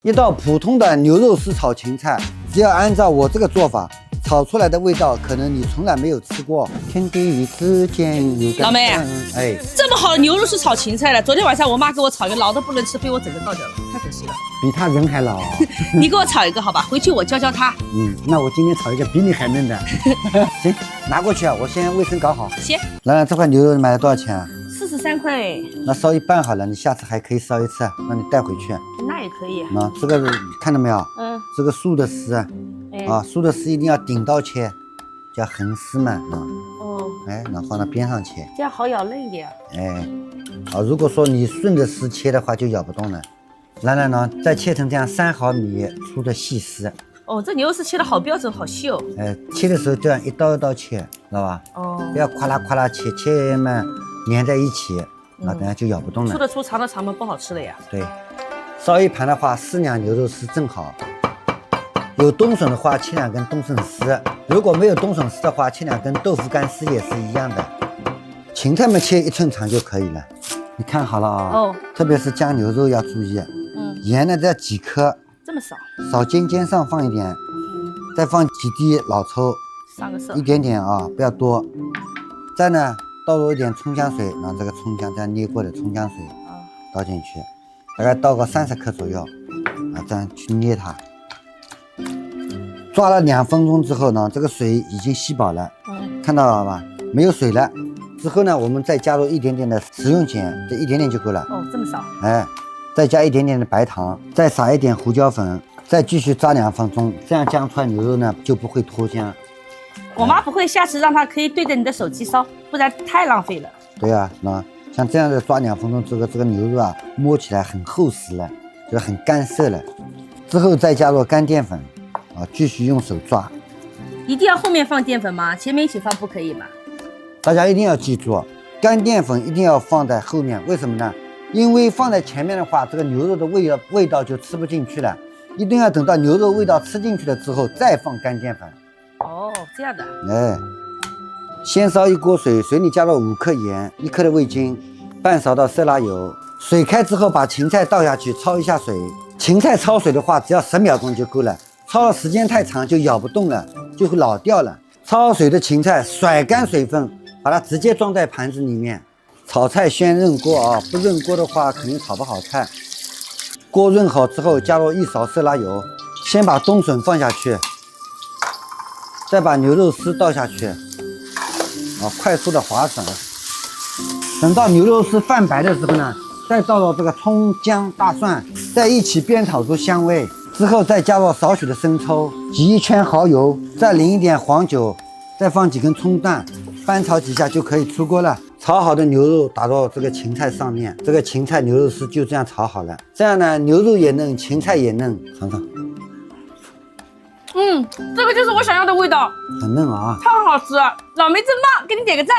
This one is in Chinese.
一道普通的牛肉丝炒芹菜，只要按照我这个做法，炒出来的味道可能你从来没有吃过。天地与之间有个老妹哎，这么好的牛肉是炒芹菜的，昨天晚上我妈给我炒一个，老的不能吃，被我整个倒掉了，太可惜了。比他人还老。你给我炒一个好吧，回去我教教她。那我今天炒一个比你还嫩的。行，拿过去啊，我先卫生搞好。行，兰兰，这块牛肉买了多少钱啊43块，那烧一半好了，你下次还可以烧一次，让你带回去。那也可以。那这个看到没有？这个素的丝哎素的丝一定要顶刀切，叫横丝嘛哦，哎，然后放到边上切。这样好咬嫩一点。哎，如果说你顺着丝切的话，就咬不动了。兰兰呢，再切成这样3毫米粗的细丝。哦，这牛肉丝切的好标准，好细哦。切的时候这样一刀一刀切，知道吧？哦，不要夸啦夸啦切，切嘛粘在一起，那等下就咬不动了。粗的粗，长的长嘛，不好吃了呀。对，烧一盘的话，4两牛肉丝正好。有冬笋的话，切2根冬笋丝；如果没有冬笋丝的话，切2根豆腐干丝也是一样的。芹菜嘛，切1寸长就可以了。你看好了啊。哦。特别是酱牛肉要注意。盐呢，这几颗。这么少。少尖上放一点，再放几滴老抽，上个色。一点点啊，不要多。再呢，倒入一点葱姜水，让这个葱姜这样捏过的葱姜水倒进去，大概倒个30克左右这样去捏它。抓了2分钟之后呢，这个水已经吸饱了，看到了吧？没有水了。之后呢，我们再加入一点点的食用碱，这一点点就够了。哦，这么少？再加一点点的白糖，再撒一点胡椒粉，再继续炸2分钟，这样酱出来牛肉呢就不会脱浆。我妈不会，下次让她可以对着你的手机烧，不然太浪费了。对啊，那像这样的抓2分钟之后，这个牛肉啊摸起来很厚实了，就很干涩了。之后再加入干淀粉继续用手抓。一定要后面放淀粉吗？前面一起放不可以吗？大家一定要记住，干淀粉一定要放在后面，为什么呢？因为放在前面的话，这个牛肉的味道就吃不进去了，一定要等到牛肉味道吃进去了之后再放干淀粉。哦，这样的。先烧一锅水，水里加入5克盐，1克的味精，半勺到色拉油。水开之后，把芹菜倒下去焯一下水。芹菜焯水的话，只要10秒钟就够了，焯的时间太长就咬不动了，就会老掉了。焯好水的芹菜甩干水分，把它直接装在盘子里面。炒菜先润锅不润锅的话肯定炒不好菜。锅润好之后，加入1勺色拉油，先把冬笋放下去，再把牛肉丝倒下去，快速的划省。等到牛肉丝泛白的时候呢，再倒入这个葱姜大蒜，再一起煸炒出香味。之后再加入少许的生抽，挤1圈蚝油，再淋一点黄酒，再放几根葱段，翻炒几下就可以出锅了。炒好的牛肉打到这个芹菜上面，这个芹菜牛肉丝就这样炒好了。这样呢，牛肉也嫩，芹菜也嫩，尝尝。这个就是我想要的味道，很嫩啊，超好吃。老妹真棒，给你点个赞。